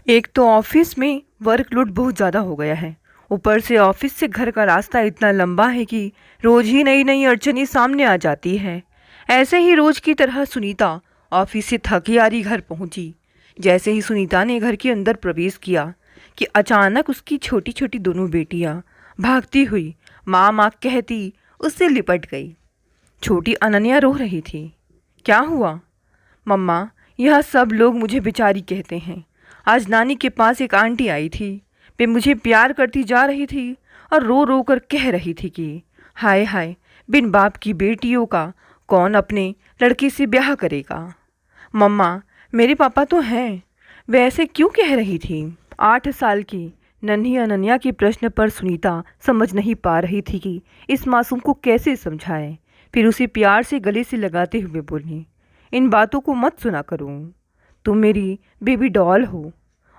एक तो ऑफिस में वर्कलोड बहुत ज़्यादा हो गया है। ऊपर से ऑफिस से घर का रास्ता इतना लंबा है कि रोज ही नई नई अड़चनें सामने आ जाती है। ऐसे ही रोज की तरह सुनीता ऑफिस से थकी हारी घर पहुंची। जैसे ही सुनीता ने घर के अंदर प्रवेश किया कि अचानक उसकी छोटी छोटी दोनों बेटियां भागती हुई माँ माँ कहती उससे लिपट गई। छोटी अनन्या रो रही थी। क्या हुआ मम्मा? यह सब लोग मुझे बेचारी कहते हैं। आज नानी के पास एक आंटी आई थी। वे मुझे प्यार करती जा रही थी और रो रो कर कह रही थी कि हाय हाय, बिन बाप की बेटियों का कौन अपने लड़के से ब्याह करेगा। मम्मा, मेरे पापा तो हैं। वे ऐसे क्यों कह रही थी? 8 साल की नन्ही अनन्या के प्रश्न पर सुनीता समझ नहीं पा रही थी कि इस मासूम को कैसे समझाए। फिर उसे प्यार से गले से लगाते हुए बोली, इन बातों को मत सुना करो। तुम मेरी बेबी डॉल हो।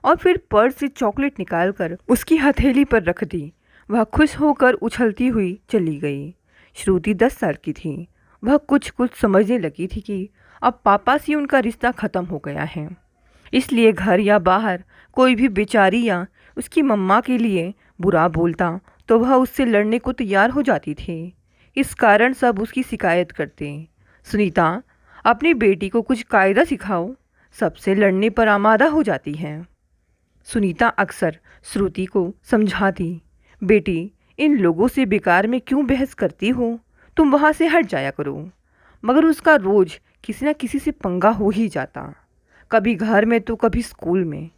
और फिर पर्स से चॉकलेट निकालकर उसकी हथेली पर रख दी। वह खुश होकर उछलती हुई चली गई। श्रुति 10 साल की थी। वह कुछ कुछ समझने लगी थी कि अब पापा से उनका रिश्ता ख़त्म हो गया है। इसलिए घर या बाहर कोई भी बेचारी या उसकी मम्मा के लिए बुरा बोलता तो वह उससे लड़ने को तैयार हो जाती थी। इस कारण सब उसकी शिकायत करते। सुनीता, अपनी बेटी को कुछ कायदा सिखाओ, सबसे लड़ने पर आमादा हो जाती है। सुनीता अक्सर श्रुति को समझाती, बेटी, इन लोगों से बेकार में क्यों बहस करती हो? तुम वहाँ से हट जाया करो। मगर उसका रोज किसी न किसी से पंगा हो ही जाता, कभी घर में तो कभी स्कूल में।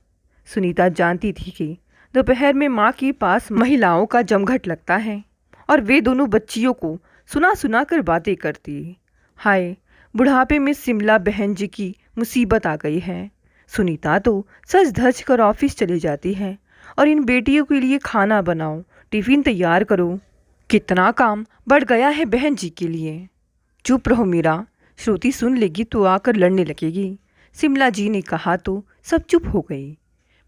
सुनीता जानती थी कि दोपहर में माँ के पास महिलाओं का जमघट लगता है और वे दोनों बच्चियों को सुना सुना कर बातें करती। हाय, बुढ़ापे में शिमला बहन जी की मुसीबत आ गई है। सुनीता तो सज धज कर ऑफिस चली जाती है और इन बेटियों के लिए खाना बनाओ, टिफिन तैयार करो। कितना काम बढ़ गया है बहन जी के लिए। चुप रहो मीरा, श्रुति सुन लेगी तो आकर लड़ने लगेगी। शिमला जी ने कहा तो सब चुप हो गई।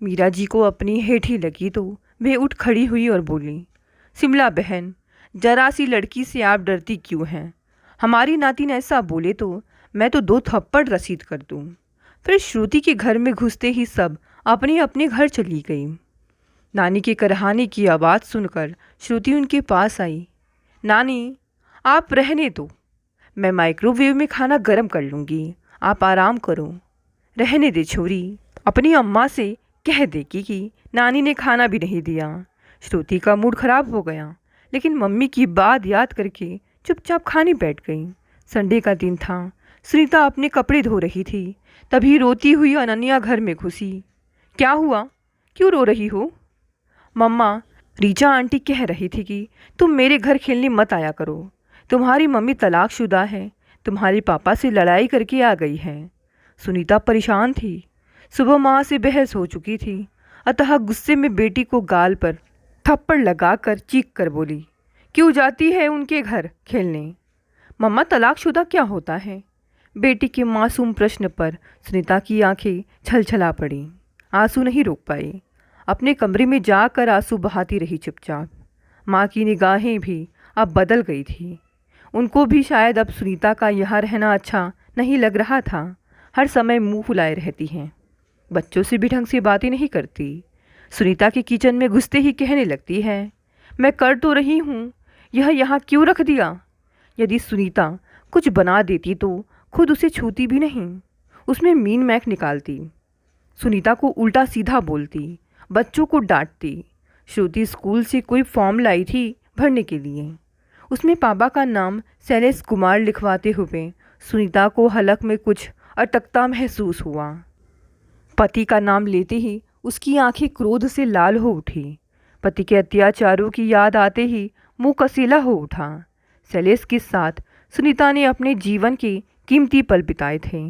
मीरा जी को अपनी हेठी लगी तो वे उठ खड़ी हुई और बोली, शिमला बहन, जरा सी लड़की से आप डरती क्यों हैं? हमारी नातिन ऐसा बोले तो मैं तो 2 थप्पड़ रसीद कर दूं। फिर श्रुति के घर में घुसते ही सब अपने अपने घर चली गई। नानी के करहाने की आवाज़ सुनकर श्रुति उनके पास आई। नानी, आप रहने दो, मैं माइक्रोवेव में खाना गर्म कर लूँगी, आप आराम करो। रहने दे छोरी, अपनी अम्मा से कह देगी कि नानी ने खाना भी नहीं दिया। श्रुति का मूड खराब हो गया, लेकिन मम्मी की बात याद करके चुपचाप खाने बैठ गई। संडे का दिन था। सुनीता अपने कपड़े धो रही थी, तभी रोती हुई अनन्या घर में घुसी। क्या हुआ? क्यों रो रही हो? मम्मा, रीचा आंटी कह रही थी कि तुम मेरे घर खेलने मत आया करो। तुम्हारी मम्मी तलाकशुदा है, तुम्हारे पापा से लड़ाई करके आ गई है। सुनीता परेशान थी। सुबह माँ से बहस हो चुकी थी, अतः गुस्से में बेटी को गाल पर थप्पड़ लगाकर चीख कर बोली, क्यों जाती है उनके घर खेलने? मम्मा, तलाकशुदा क्या होता है? बेटी के मासूम प्रश्न पर सुनीता की आंखें छलछला पड़ी। आंसू नहीं रोक पाई। अपने कमरे में जाकर आंसू बहाती रही चुपचाप। माँ की निगाहें भी अब बदल गई थी। उनको भी शायद अब सुनीता का यहाँ रहना अच्छा नहीं लग रहा था। हर समय मुंह फुलाए रहती हैं, बच्चों से भी ढंग से बातें नहीं करती। सुनीता के किचन में घुसते ही कहने लगती है, मैं कर तो रही हूँ, यह यहाँ क्यों रख दिया? यदि सुनीता कुछ बना देती तो खुद उसे छूती भी नहीं, उसमें मीन मैक निकालती। सुनीता को उल्टा सीधा बोलती, बच्चों को डांटती। श्रुति स्कूल से कोई फॉर्म लाई थी भरने के लिए। उसमें पापा का नाम शैलेश कुमार लिखवाते हुए सुनीता को हलक में कुछ अटकता महसूस हुआ। पति का नाम लेते ही उसकी आंखें क्रोध से लाल हो उठी। पति के अत्याचारों की याद आते ही मुंह कसीला हो उठा। शैलेश के साथ सुनीता ने अपने जीवन के कीमती पल बिताए थे।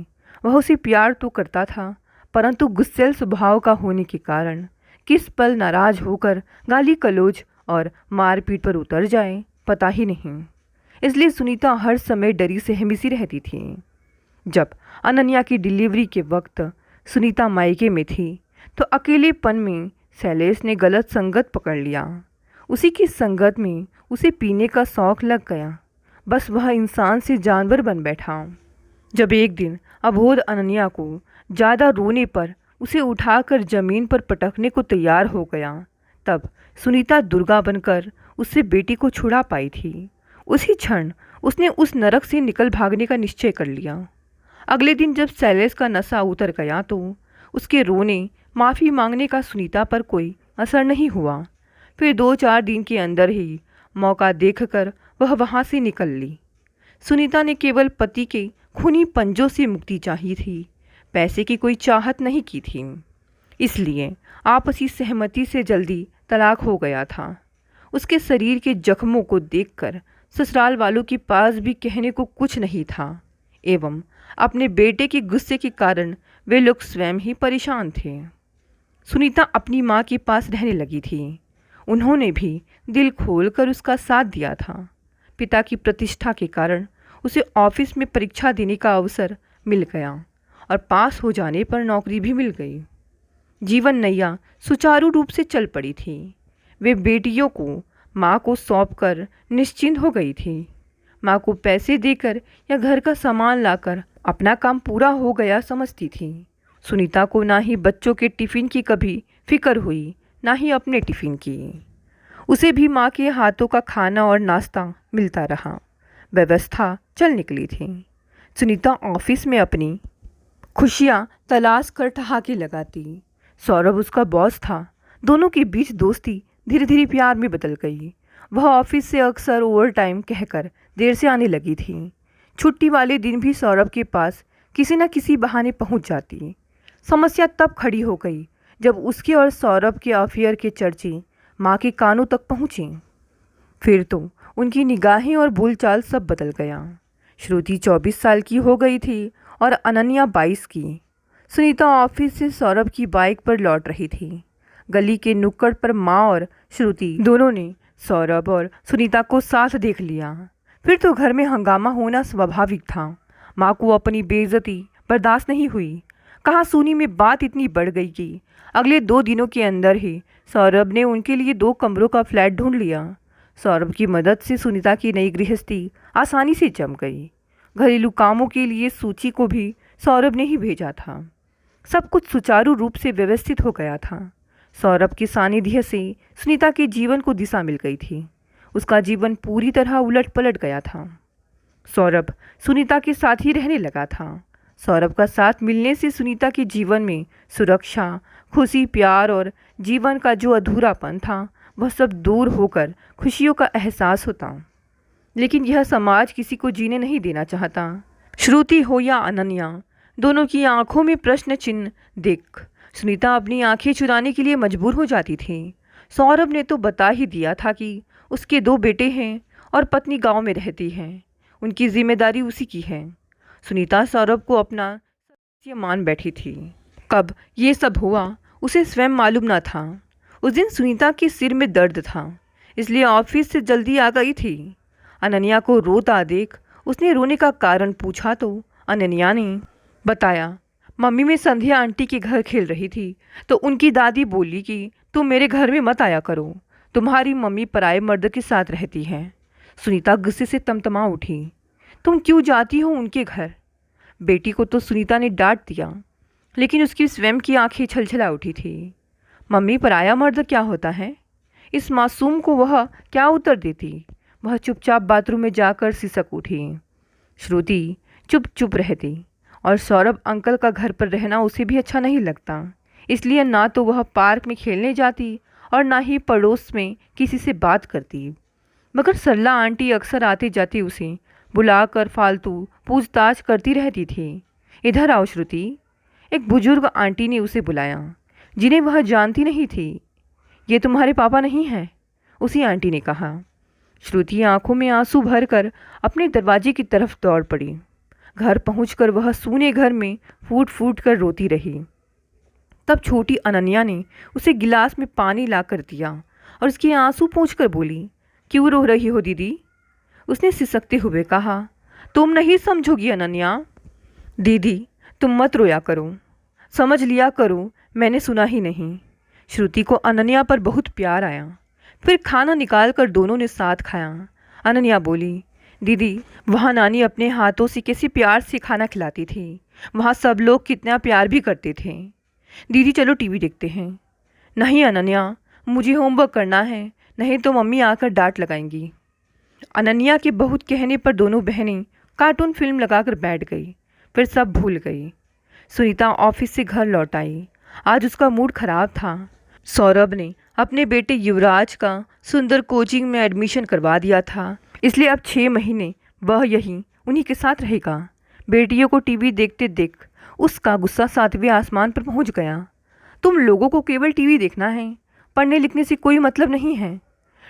वह उसे प्यार तो करता था, परंतु गुस्सैल स्वभाव का होने के कारण किस पल नाराज होकर गाली गलौज और मारपीट पर उतर जाए पता ही नहीं। इसलिए सुनीता हर समय डरी सहमी सी रहती थी। जब अनन्या की डिलीवरी के वक्त सुनीता मायके में थी तो अकेलेपन में शैलेश ने गलत संगत पकड़ लिया। उसी की संगत में उसे पीने का शौक लग गया। बस वह इंसान से जानवर बन बैठा। जब एक दिन अबोध अनन्या को ज़्यादा रोने पर उसे उठाकर जमीन पर पटकने को तैयार हो गया, तब सुनीता दुर्गा बनकर उससे बेटी को छुड़ा पाई थी। उसी क्षण उसने उस नरक से निकल भागने का निश्चय कर लिया। अगले दिन जब शैलेश का नशा उतर गया तो उसके रोने, माफ़ी मांगने का सुनीता पर कोई असर नहीं हुआ। फिर 2-4 दिन के अंदर ही मौका देखकर वह वहाँ से निकल ली। सुनीता ने केवल पति के खूनी पंजों से मुक्ति चाही थी, पैसे की कोई चाहत नहीं की थी। इसलिए आपसी सहमति से जल्दी तलाक हो गया था। उसके शरीर के जख्मों को देखकर ससुराल वालों के पास भी कहने को कुछ नहीं था, एवं अपने बेटे के गुस्से के कारण वे लोग स्वयं ही परेशान थे। सुनीता अपनी माँ के पास रहने लगी थी। उन्होंने भी दिल खोलकर उसका साथ दिया था। पिता की प्रतिष्ठा के कारण उसे ऑफिस में परीक्षा देने का अवसर मिल गया और पास हो जाने पर नौकरी भी मिल गई। जीवन नैया सुचारू रूप से चल पड़ी थी। वे बेटियों को माँ को सौंपकर निश्चिंत हो गई थी। माँ को पैसे देकर या घर का सामान लाकर अपना काम पूरा हो गया समझती थी। सुनीता को ना ही बच्चों के टिफ़िन की कभी फिक्र हुई, ना ही अपने टिफ़िन की। उसे भी माँ के हाथों का खाना और नाश्ता मिलता रहा। व्यवस्था चल निकली थी। सुनीता ऑफिस में अपनी खुशियाँ तलाश कर ठहाके लगाती। सौरभ उसका बॉस था। दोनों के बीच दोस्ती धीरे धीरे प्यार में बदल गई। वह ऑफिस से अक्सर ओवर टाइम कहकर देर से आने लगी थी। छुट्टी वाले दिन भी सौरभ के पास किसी न किसी बहाने पहुंच जाती। समस्या तब खड़ी हो गई जब उसके और सौरभ के अफेयर के चर्चे माँ के कानों तक पहुँचे। फिर तो उनकी निगाहें और बोलचाल सब बदल गया। श्रुति 24 साल की हो गई थी और अनन्या 22 की। सुनीता ऑफिस से सौरभ की बाइक पर लौट रही थी। गली के नुक्कड़ पर माँ और श्रुति दोनों ने सौरभ और सुनीता को साथ देख लिया। फिर तो घर में हंगामा होना स्वाभाविक था। माँ को अपनी बेइज्जती बर्दाश्त नहीं हुई। कहाँ सुनी में बात इतनी बढ़ गई कि अगले 2 दिनों के अंदर ही सौरभ ने उनके लिए 2 कमरों का फ्लैट ढूंढ लिया। सौरभ की मदद से सुनीता की नई गृहस्थी आसानी से जम गई। घरेलू कामों के लिए सूची को भी सौरभ ने ही भेजा था। सब कुछ सुचारू रूप से व्यवस्थित हो गया था। सौरभ के सानिध्य से सुनीता के जीवन को दिशा मिल गई थी। उसका जीवन पूरी तरह उलट पलट गया था। सौरभ सुनीता के साथ ही रहने लगा था। सौरभ का साथ मिलने से सुनीता के जीवन में सुरक्षा, खुशी, प्यार और जीवन का जो अधूरापन था वह सब दूर होकर खुशियों का एहसास होता। लेकिन यह समाज किसी को जीने नहीं देना चाहता। श्रुति हो या अनन्या, दोनों की आंखों में प्रश्न चिन्ह देख सुनीता अपनी आंखें चुराने के लिए मजबूर हो जाती थी। सौरभ ने तो बता ही दिया था कि उसके 2 बेटे हैं और पत्नी गांव में रहती है। उनकी जिम्मेदारी उसी की है। सुनीता सौरभ को अपना सदस्य मान बैठी थी। कब ये सब हुआ उसे स्वयं मालूम न था। उस दिन सुनीता के सिर में दर्द था, इसलिए ऑफिस से जल्दी आ गई थी। अनन्या को रोता देख उसने रोने का कारण पूछा तो अनन्या ने बताया, मम्मी मैं संध्या आंटी के घर खेल रही थी तो उनकी दादी बोली कि तुम मेरे घर में मत आया करो, तुम्हारी मम्मी पराये मर्द के साथ रहती है। सुनीता गुस्से से तमतमा उठी, तुम क्यों जाती हो उनके घर? बेटी को तो सुनीता ने डांट दिया, लेकिन उसकी स्वयं की आंखें छलछला उठी थी। मम्मी पराया मर्द क्या होता है? इस मासूम को वह क्या उत्तर देती? वह चुपचाप बाथरूम में जाकर सिसक उठी। श्रुति चुप चुप रहती और सौरभ अंकल का घर पर रहना उसे भी अच्छा नहीं लगता, इसलिए ना तो वह पार्क में खेलने जाती और ना ही पड़ोस में किसी से बात करती। मगर सरला आंटी अक्सर आते जाते उसे बुलाकर फालतू पूछताछ करती रहती थी। इधर आओ श्रुति, एक बुजुर्ग आंटी ने उसे बुलाया, जिन्हें वह जानती नहीं थी। ये तुम्हारे पापा नहीं हैं? उसी आंटी ने कहा। श्रुति आंखों में आंसू भरकर अपने दरवाजे की तरफ दौड़ पड़ी। घर पहुंचकर वह सूने घर में फूट फूट कर रोती रही। तब छोटी अनन्या ने उसे गिलास में पानी ला कर दिया और उसके आंसू पोंछकर बोली, क्यों रो रही हो दीदी? उसने सिसकते हुए कहा, तुम नहीं समझोगी अनन्या। दीदी तुम मत रोया करो, समझ लिया करो, मैंने सुना ही नहीं। श्रुति को अनन्या पर बहुत प्यार आया। फिर खाना निकाल कर दोनों ने साथ खाया। अनन्या बोली, दीदी वहाँ नानी अपने हाथों से कैसे प्यार से खाना खिलाती थी। वहाँ सब लोग कितना प्यार भी करते थे। दीदी चलो टीवी देखते हैं। नहीं अनन्या, मुझे होमवर्क करना है, नहीं तो मम्मी आकर डांट लगाएंगी। अनन्या के बहुत कहने पर दोनों बहनें कार्टून फिल्म लगाकर बैठ गई। फिर सब भूल गई। सुनीता ऑफिस से घर लौट आई। आज उसका मूड खराब था। सौरभ ने अपने बेटे युवराज का सुंदर कोचिंग में एडमिशन करवा दिया था, इसलिए अब 6 महीने वह यहीं उन्हीं के साथ रहेगा। बेटियों को टीवी देखते देख उसका गुस्सा 7वें आसमान पर पहुंच गया। तुम लोगों को केवल टीवी देखना है, पढ़ने लिखने से कोई मतलब नहीं है।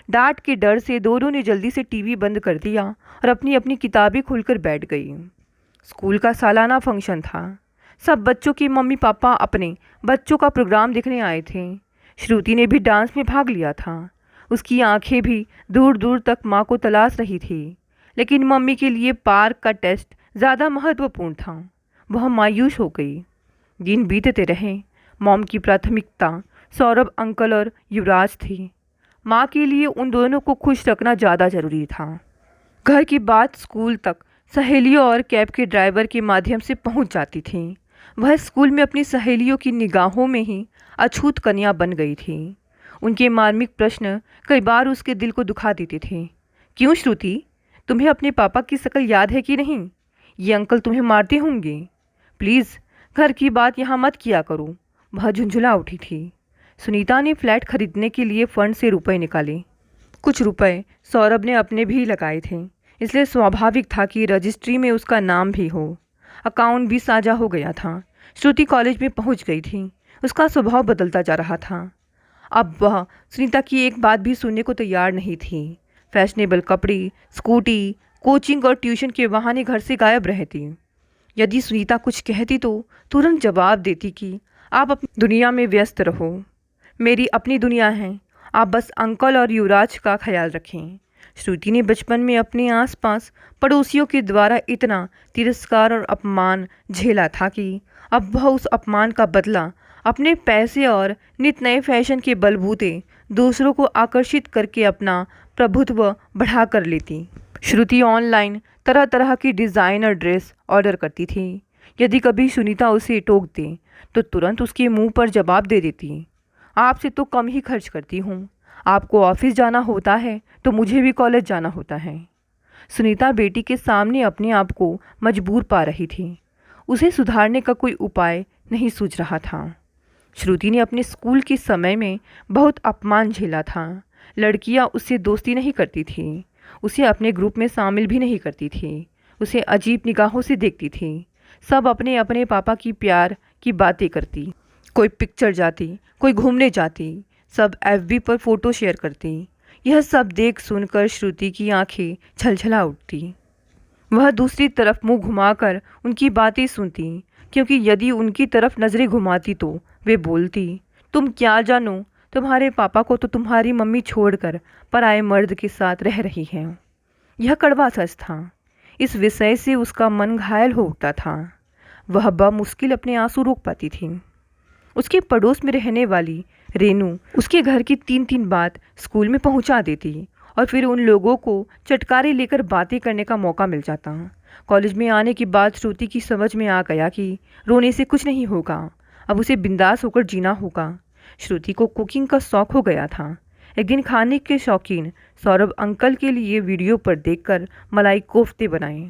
डांट के डर से दोनों ने जल्दी से टीवी बंद कर दिया और अपनी अपनी किताबें खोलकर बैठ गई। स्कूल का सालाना फंक्शन था। सब बच्चों के मम्मी पापा अपने बच्चों का प्रोग्राम देखने आए थे। श्रुति ने भी डांस में भाग लिया था। उसकी आंखें भी दूर दूर तक माँ को तलाश रही थी, लेकिन मम्मी के लिए पार्क का टेस्ट ज़्यादा महत्वपूर्ण था। वह मायूस हो गई। दिन बीतते रहे। मॉम की प्राथमिकता सौरभ अंकल और युवराज थी। माँ के लिए उन दोनों को खुश रखना ज़्यादा ज़रूरी था। घर की बात स्कूल तक सहेलियों और कैब के ड्राइवर के माध्यम से पहुंच जाती थी। वह स्कूल में अपनी सहेलियों की निगाहों में ही अछूत कन्या बन गई थी। उनके मार्मिक प्रश्न कई बार उसके दिल को दुखा देते थे। क्यों श्रुति, तुम्हें अपने पापा की शक्ल याद है कि नहीं? ये अंकल तुम्हें मारते होंगे। प्लीज़ घर की बात यहाँ मत किया करो। वह झुंझुला उठी थी। सुनीता ने फ्लैट खरीदने के लिए फंड से रुपए निकाले। कुछ रुपए सौरभ ने अपने भी लगाए थे, इसलिए स्वाभाविक था कि रजिस्ट्री में उसका नाम भी हो। अकाउंट भी साझा हो गया था। श्रुति कॉलेज में पहुंच गई थी। उसका स्वभाव बदलता जा रहा था। अब वह सुनीता की एक बात भी सुनने को तैयार नहीं थी। फैशनेबल कपड़े, स्कूटी, कोचिंग और ट्यूशन के बहाने घर से गायब रहती। यदि सुनीता कुछ कहती तो तुरंत जवाब देती कि आप अपनी दुनिया में व्यस्त रहो, मेरी अपनी दुनिया है, आप बस अंकल और युवराज का ख्याल रखें। श्रुति ने बचपन में अपने आसपास पड़ोसियों के द्वारा इतना तिरस्कार और अपमान झेला था कि अब वह उस अपमान का बदला अपने पैसे और नित नए फैशन के बलबूते दूसरों को आकर्षित करके अपना प्रभुत्व बढ़ा कर लेती। श्रुति ऑनलाइन तरह तरह की डिज़ाइनर ड्रेस ऑर्डर करती थी। यदि कभी सुनीता उसे टोक दे तो तुरंत उसके मुंह पर जवाब दे देती, आपसे तो कम ही खर्च करती हूँ, आपको ऑफिस जाना होता है तो मुझे भी कॉलेज जाना होता है। सुनीता बेटी के सामने अपने आप को मजबूर पा रही थी। उसे सुधारने का कोई उपाय नहीं सूझ रहा था। श्रुति ने अपने स्कूल के समय में बहुत अपमान झेला था। लड़कियां उससे दोस्ती नहीं करती थी, उसे अपने ग्रुप में शामिल भी नहीं करती थी, उसे अजीब निगाहों से देखती थी। सब अपने अपने पापा की प्यार की बातें करती। कोई पिक्चर जाती, कोई घूमने जाती, सब एफबी पर फ़ोटो शेयर करती। यह सब देख सुनकर श्रुति की आंखें छलछला उठती। वह दूसरी तरफ मुंह घुमाकर उनकी बातें सुनती, क्योंकि यदि उनकी तरफ नज़रें घुमाती तो वे बोलती, तुम क्या जानो, तुम्हारे पापा को तो तुम्हारी मम्मी छोड़कर पराए मर्द के साथ रह रही है। यह कड़वा सच था। इस विषय से उसका मन घायल हो उठता था। वह बमुश्किल अपने आंसू रोक पाती थी। उसके पड़ोस में रहने वाली रेनू उसके घर की 3-3 बात स्कूल में पहुंचा देती और फिर उन लोगों को चटकारे लेकर बातें करने का मौका मिल जाता। कॉलेज में आने के बाद श्रुति की समझ में आ गया कि रोने से कुछ नहीं होगा, अब उसे बिंदास होकर जीना होगा। श्रुति को कुकिंग का शौक हो गया था। एक दिन खाने के शौकीन सौरभ अंकल के लिए वीडियो पर देखकर मलाई कोफ्ते बनाए।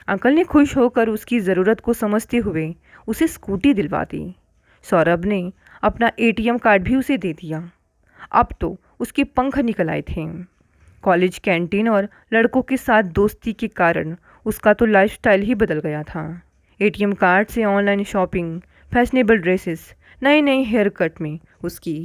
अंकल ने खुश होकर उसकी ज़रूरत को समझते हुए उसे स्कूटी दिलवा दी। सौरभ ने अपना एटीएम कार्ड भी उसे दे दिया। अब तो उसके पंख निकल आए थे। कॉलेज कैंटीन और लड़कों के साथ दोस्ती के कारण उसका तो लाइफस्टाइल ही बदल गया था। एटीएम कार्ड से ऑनलाइन शॉपिंग, फैशनेबल ड्रेसेस, नए नए हेयर कट में उसकी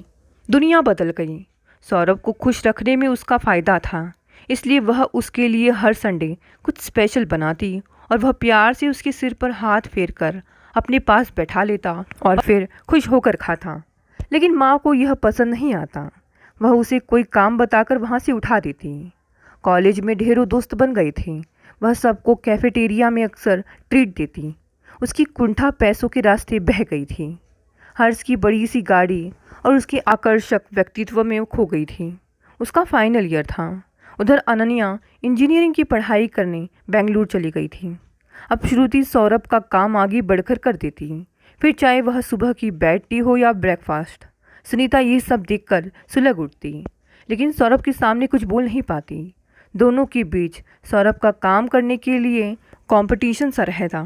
दुनिया बदल गई। सौरभ को खुश रखने में उसका फ़ायदा था, इसलिए वह उसके लिए हर संडे कुछ स्पेशल बनाती और वह प्यार से उसके सिर पर हाथ फेर कर अपने पास बैठा लेता और फिर खुश होकर खाता। लेकिन माँ को यह पसंद नहीं आता। वह उसे कोई काम बताकर वहाँ से उठा देती। कॉलेज में ढेरों दोस्त बन गए थे। वह सबको कैफेटेरिया में अक्सर ट्रीट देती। उसकी कुंठा पैसों के रास्ते बह गई थी। हर्ष की बड़ी सी गाड़ी और उसके आकर्षक व्यक्तित्व में खो गई थी। उसका फाइनल ईयर था। उधर अनन्या इंजीनियरिंग की पढ़ाई करने बेंगलुरु चली गई थी। अब श्रुति सौरभ का काम आगे बढ़कर कर देती। फिर चाहे वह सुबह की बेड टी हो या ब्रेकफास्ट। सुनीता ये सब देखकर सुलग उठती, लेकिन सौरभ के सामने कुछ बोल नहीं पाती। दोनों के बीच सौरभ का काम करने के लिए कंपटीशन सा रहता।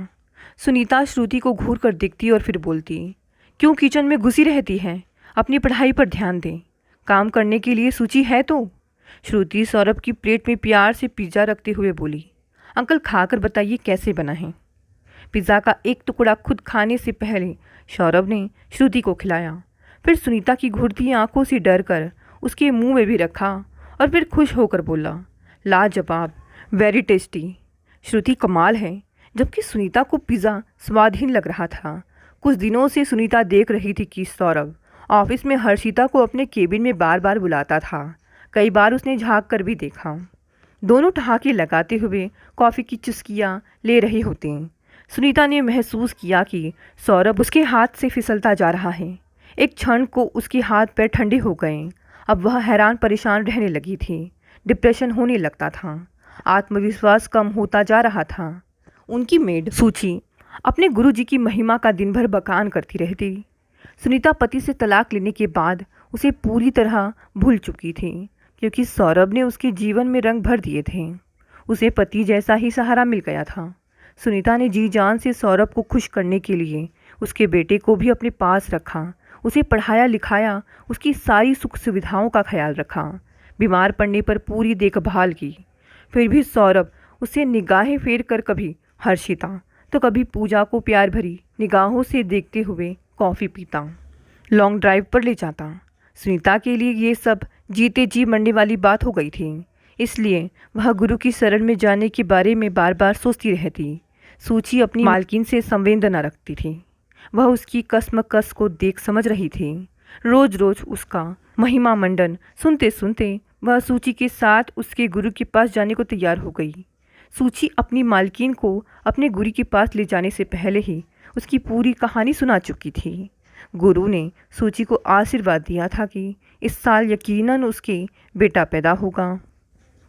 सुनीता श्रुति को घूर कर देखती और फिर बोलती, क्यों किचन में घुसी रहती है? अपनी पढ़ाई पर ध्यान दे। काम करने के लिए सूची है तो। श्रुति सौरभ की प्लेट में प्यार से पिज़्ज़ा रखते हुए बोली, अंकल खाकर बताइए कैसे बना है। पिज़्ज़ा का एक टुकड़ा खुद खाने से पहले सौरभ ने श्रुति को खिलाया, फिर सुनीता की घुरती आंखों से डर कर उसके मुंह में भी रखा और फिर खुश होकर बोला, लाजवाब, वेरी टेस्टी। श्रुति कमाल है। जबकि सुनीता को पिज़्ज़ा स्वादहीन लग रहा था। कुछ दिनों से सुनीता देख रही थी कि सौरभ ऑफिस में हर्षिता को अपने केबिन में बार बार बुलाता था। कई बार उसने झाँक कर भी देखा। दोनों ठहाके लगाते हुए कॉफ़ी की चुस्कियाँ ले रहे होते। सुनीता ने महसूस किया कि सौरभ उसके हाथ से फिसलता जा रहा है। एक क्षण को उसके हाथ पैर ठंडे हो गए। अब वह हैरान परेशान रहने लगी थी। डिप्रेशन होने लगता था। आत्मविश्वास कम होता जा रहा था। उनकी मेड सूची अपने गुरुजी की महिमा का दिन भर बखान करती रहती। सुनीता पति से तलाक लेने के बाद उसे पूरी तरह भूल चुकी थी, क्योंकि सौरभ ने उसके जीवन में रंग भर दिए थे। उसे पति जैसा ही सहारा मिल गया था। सुनीता ने जी जान से सौरभ को खुश करने के लिए उसके बेटे को भी अपने पास रखा। उसे पढ़ाया लिखाया, उसकी सारी सुख सुविधाओं का ख्याल रखा, बीमार पड़ने पर पूरी देखभाल की। फिर भी सौरभ उसे निगाहें फेर कर कभी हर्षिता तो कभी पूजा को प्यार भरी निगाहों से देखते हुए कॉफ़ी पीता, लॉन्ग ड्राइव पर ले जाता। सुनीता के लिए ये सब जीते जी मरने वाली बात हो गई थी। इसलिए वह गुरु की शरण में जाने के बारे में बार बार सोचती रहती। सूची अपनी मालकिन से संवेदना रखती थी। वह उसकी कसमकस को देख समझ रही थी। रोज रोज उसका महिमा मंडन सुनते सुनते वह सूची के साथ उसके गुरु के पास जाने को तैयार हो गई। सूची अपनी मालकिन को अपने गुरु के पास ले जाने से पहले ही उसकी पूरी कहानी सुना चुकी थी। गुरु ने सूची को आशीर्वाद दिया था कि इस साल यकीनन उसके बेटा पैदा होगा।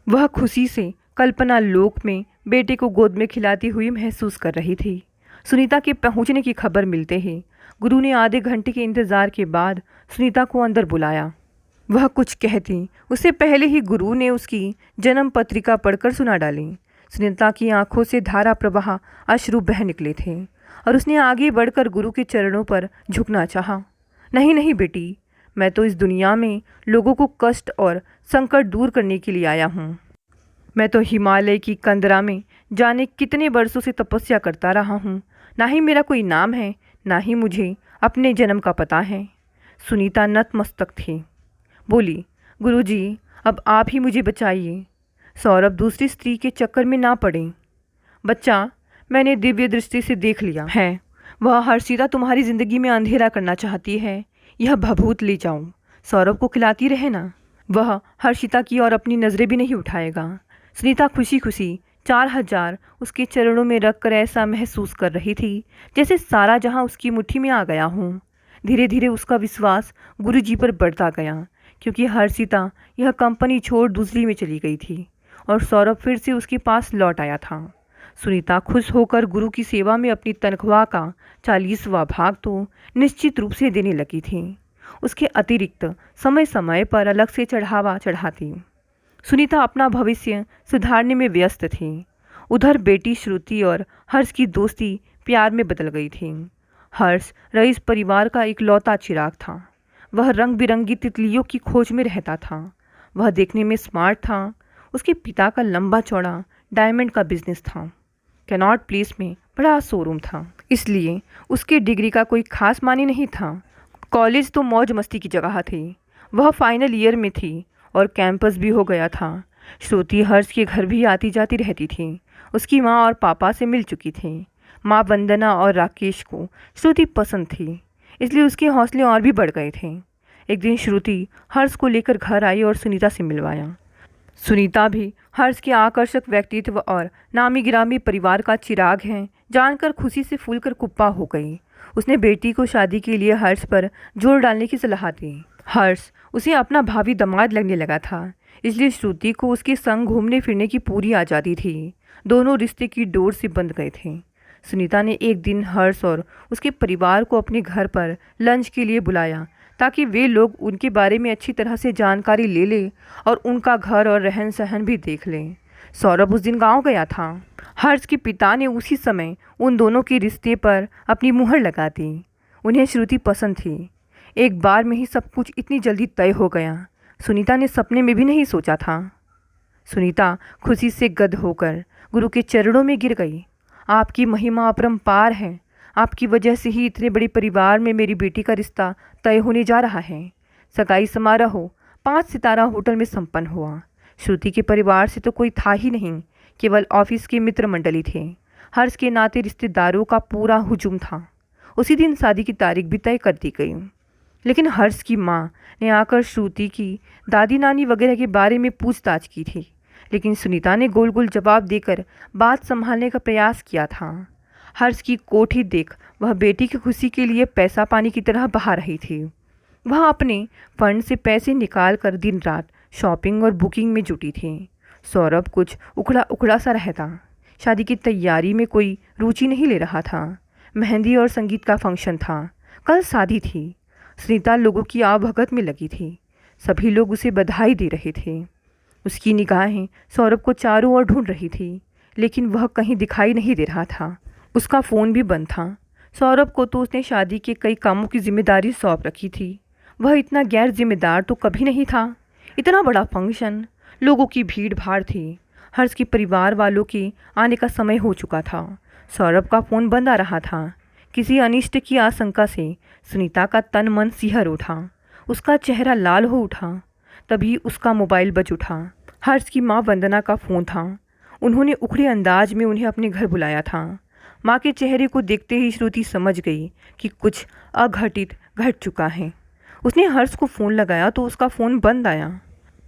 वह खुशी से कल्पना लोक में बेटे को गोद में खिलाती हुई महसूस कर रही थी। सुनीता के पहुंचने की खबर मिलते ही गुरु ने आधे घंटे के इंतज़ार के बाद सुनीता को अंदर बुलाया। वह कुछ कहती उससे पहले ही गुरु ने उसकी जन्म पत्रिका पढ़कर सुना डाली। सुनीता की आंखों से धारा प्रवाह अश्रु बह निकले थे और उसने आगे बढ़कर गुरु के चरणों पर झुकना चाहा। नहीं नहीं बेटी, मैं तो इस दुनिया में लोगों को कष्ट और संकट दूर करने के लिए आया हूँ। मैं तो हिमालय की कंदरा में जाने कितने वर्षों से तपस्या करता रहा हूँ। ना ही मेरा कोई नाम है, ना ही मुझे अपने जन्म का पता है। सुनीता नतमस्तक थी। बोली, गुरुजी, अब आप ही मुझे बचाइए। सौरभ दूसरी स्त्री के चक्कर में ना पड़े। बच्चा, मैंने दिव्य दृष्टि से देख लिया है। वह हर्षिता तुम्हारी ज़िंदगी में अंधेरा करना चाहती है। यह भभूत ले जाऊं, सौरभ को खिलाती रहे ना। वह हर्षिता की और अपनी नज़रें भी नहीं उठाएगा। सुनीता खुशी खुशी 4000 उसके चरणों में रख कर ऐसा महसूस कर रही थी जैसे सारा जहां उसकी मुट्ठी में आ गया हूँ। धीरे धीरे उसका विश्वास गुरुजी पर बढ़ता गया, क्योंकि हर्षिता यह कंपनी छोड़ दूसरी में चली गई थी और सौरभ फिर से उसके पास लौट आया था। सुनीता खुश होकर गुरु की सेवा में अपनी तनख्वाह का 40वां भाग तो निश्चित रूप से देने लगी थी। उसके अतिरिक्त समय समय पर अलग से चढ़ावा चढ़ाती। सुनीता अपना भविष्य सुधारने में व्यस्त थी। उधर बेटी श्रुति और हर्ष की दोस्ती प्यार में बदल गई थी। हर्ष रईस परिवार का इकलौता चिराग था। वह रंग बिरंगी तितलियों की खोज में रहता था। वह देखने में स्मार्ट था। उसके पिता का लंबा चौड़ा डायमंड का बिजनेस था। कैनॉट प्लेस में बड़ा शोरूम था, इसलिए उसके डिग्री का कोई खास मानी नहीं था। कॉलेज तो मौज मस्ती की जगह थी। वह फाइनल ईयर में थी और कैंपस भी हो गया था। श्रुति हर्ष के घर भी आती जाती रहती थी। उसकी माँ और पापा से मिल चुकी थी। माँ वंदना और राकेश को श्रुति पसंद थी, इसलिए उसके हौसले और भी बढ़ गए थे। एक दिन श्रुति हर्ष को लेकर घर आई और सुनीता से मिलवाया। सुनीता भी हर्ष के आकर्षक व्यक्तित्व और नामी गिरामी परिवार का चिराग है जानकर खुशी से फूलकर कुप्पा हो गई। उसने बेटी को शादी के लिए हर्ष पर जोर डालने की सलाह दी। हर्ष उसे अपना भावी दामाद लगने लगा था, इसलिए श्रुति को उसके संग घूमने फिरने की पूरी आज़ादी थी। दोनों रिश्ते की डोर से बंध गए थे। सुनीता ने एक दिन हर्ष और उसके परिवार को अपने घर पर लंच के लिए बुलाया ताकि वे लोग उनके बारे में अच्छी तरह से जानकारी ले लें और उनका घर और रहन सहन भी देख लें। सौरभ उस दिन गांव गया था। हर्ष के पिता ने उसी समय उन दोनों के रिश्ते पर अपनी मुहर लगा दी। उन्हें श्रुति पसंद थी। एक बार में ही सब कुछ इतनी जल्दी तय हो गया, सुनीता ने सपने में भी नहीं सोचा था। सुनीता खुशी से गद होकर गुरु के चरणों में गिर गई। आपकी महिमा अपरंपार है। आपकी वजह से ही इतने बड़े परिवार में मेरी बेटी का रिश्ता तय होने जा रहा है। सगाई समारोह 5 सितारा होटल में संपन्न हुआ। श्रुति के परिवार से तो कोई था ही नहीं, केवल ऑफिस के मित्र मंडली थे। हर्ष के नाते रिश्तेदारों का पूरा हुजूम था। उसी दिन शादी की तारीख भी तय कर दी गई, लेकिन हर्ष की माँ ने आकर श्रुति की दादी नानी वगैरह के बारे में पूछताछ की थी, लेकिन सुनीता ने गोल गोल जवाब देकर बात संभालने का प्रयास किया था। हर्ष की कोठी देख वह बेटी की खुशी के लिए पैसा पानी की तरह बहा रही थी। वह अपने फंड से पैसे निकाल कर दिन रात शॉपिंग और बुकिंग में जुटी थी। सौरभ कुछ उखड़ा उखड़ा सा रहता। शादी की तैयारी में कोई रुचि नहीं ले रहा था। मेहंदी और संगीत का फंक्शन था। कल शादी थी। सुनीता लोगों की आवभगत में लगी थी। सभी लोग उसे बधाई दे रहे थे। उसकी निगाहें सौरभ को चारों ओर ढूंढ रही थी, लेकिन वह कहीं दिखाई नहीं दे रहा था। उसका फ़ोन भी बंद था। सौरभ को तो उसने शादी के कई कामों की जिम्मेदारी सौंप रखी थी। वह इतना गैर जिम्मेदार तो कभी नहीं था। इतना बड़ा फंक्शन, लोगों की भीड़ भाड़ थी। हर्ष के परिवार वालों के आने का समय हो चुका था। सौरभ का फ़ोन बंद आ रहा था। किसी अनिष्ट की आशंका से सुनीता का तन मन सिहर उठा। उसका चेहरा लाल हो उठा। तभी उसका मोबाइल बज उठा। हर्ष की माँ वंदना का फ़ोन था। उन्होंने उखड़े अंदाज में उन्हें अपने घर बुलाया था। माँ के चेहरे को देखते ही श्रुति समझ गई कि कुछ अघटित घट चुका है। उसने हर्ष को फ़ोन लगाया तो उसका फ़ोन बंद आया।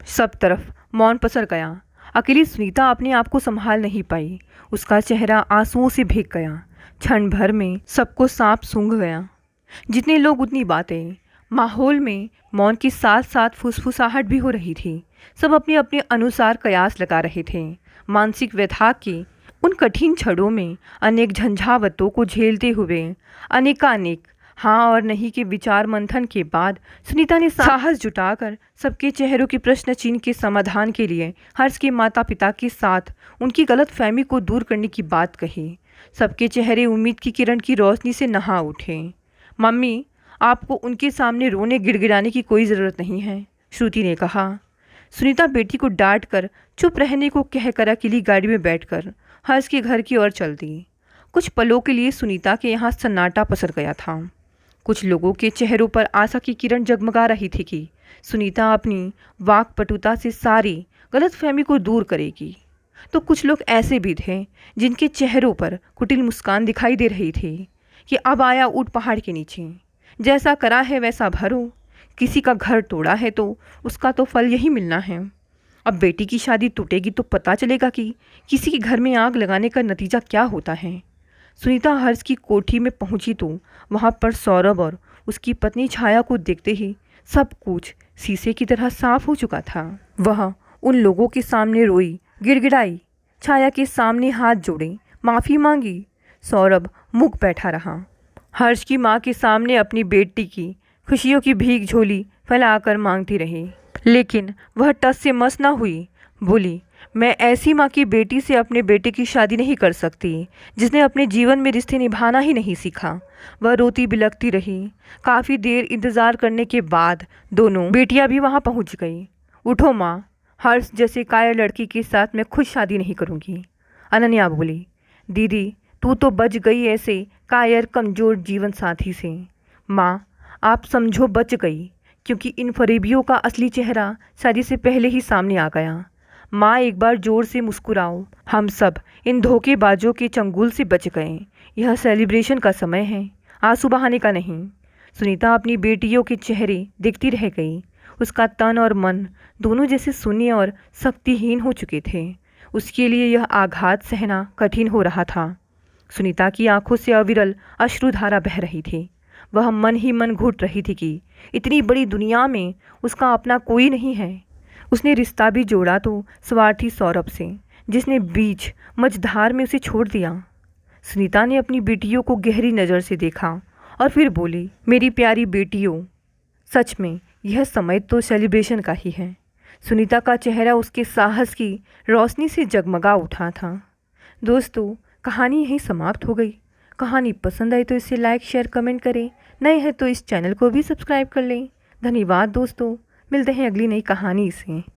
सब तरफ मौन पसर गया। अकेली सुनीता अपने आप को संभाल नहीं पाई। उसका चेहरा आंसुओं से भीग गया। क्षण भर में सबको सांप सूंघ गया। जितने लोग उतनी बातें। माहौल में मौन के साथ साथ फुसफुसाहट भी हो रही थी। सब अपने अपने अनुसार कयास लगा रहे थे। मानसिक व्यथा के उन कठिन क्षणों में अनेक झंझावतों को झेलते हुए अनेकानेक हाँ और नहीं के विचार मंथन के बाद सुनीता ने साहस जुटाकर सबके चेहरों के प्रश्न चिन्ह के समाधान के लिए हर्ष के माता पिता के साथ उनकी गलतफहमी को दूर करने की बात कही। सबके चेहरे उम्मीद की किरण की रोशनी से नहा उठे। मम्मी, आपको उनके सामने रोने गिड़गिड़ाने की कोई ज़रूरत नहीं है, श्रुति ने कहा। सुनीता बेटी को डांट कर चुप रहने को कहकर अकेली गाड़ी में बैठकर हर्ष के घर की ओर चल दी। कुछ पलों के लिए सुनीता के यहाँ सन्नाटा पसर गया था। कुछ लोगों के चेहरों पर आशा की किरण जगमगा रही थी कि सुनीता अपनी वाक्पटुता से सारी गलतफहमी को दूर करेगी। तो कुछ लोग ऐसे भी थे जिनके चेहरों पर कुटिल मुस्कान दिखाई दे रही थी कि अब आया ऊंट पहाड़ के नीचे, जैसा करा है वैसा भरो। किसी का घर तोड़ा है तो उसका तो फल यही मिलना है। अब बेटी की शादी टूटेगी तो पता चलेगा कि किसी के घर में आग लगाने का नतीजा क्या होता है। सुनीता हर्ष की कोठी में पहुंची तो वहां पर सौरभ और उसकी पत्नी छाया को देखते ही सब कुछ शीशे की तरह साफ हो चुका था। वह उन लोगों के सामने रोई, गिड़गिड़ाई, छाया के सामने हाथ जोड़े, माफ़ी मांगी। सौरभ मुख बैठा रहा। हर्ष की माँ के सामने अपनी बेटी की खुशियों की भीख झोली फैलाकर मांगती रही, लेकिन वह टस से मस ना हुई। बोली, मैं ऐसी माँ की बेटी से अपने बेटे की शादी नहीं कर सकती जिसने अपने जीवन में रिश्ते निभाना ही नहीं सीखा। वह रोती बिलखती रही। काफ़ी देर इंतज़ार करने के बाद दोनों बेटियां भी वहां पहुंच गई। उठो माँ, हर्ष जैसे कायर लड़की के साथ मैं खुद शादी नहीं करूंगी। अनन्या बोली, दीदी तू तो बच गई ऐसे कायर कमज़ोर जीवन साथी से। माँ, आप समझो बच गई, क्योंकि इन फरेबियों का असली चेहरा शादी से पहले ही सामने आ गया। माँ, एक बार जोर से मुस्कुराओ। हम सब इन धोखेबाजों के चंगुल से बच गए। यह सेलिब्रेशन का समय है, आंसू बहाने का नहीं। सुनीता अपनी बेटियों के चेहरे देखती रह गई। उसका तन और मन दोनों जैसे शून्य और शक्तिहीन हो चुके थे। उसके लिए यह आघात सहना कठिन हो रहा था। सुनीता की आंखों से अविरल अश्रुधारा बह रही थी। वह मन ही मन घुट रही थी कि इतनी बड़ी दुनिया में उसका अपना कोई नहीं है। उसने रिश्ता भी जोड़ा तो स्वार्थी सौरभ से, जिसने बीच मझधार में उसे छोड़ दिया। सुनीता ने अपनी बेटियों को गहरी नज़र से देखा और फिर बोली, मेरी प्यारी बेटियों, सच में यह समय तो सेलिब्रेशन का ही है। सुनीता का चेहरा उसके साहस की रोशनी से जगमगा उठा था। दोस्तों, कहानी यहीं समाप्त हो गई। कहानी पसंद आई तो इसे लाइक, शेयर, कमेंट करें। नए हैं तो इस चैनल को भी सब्सक्राइब कर लें। धन्यवाद दोस्तों, मिलते हैं अगली नई कहानी से।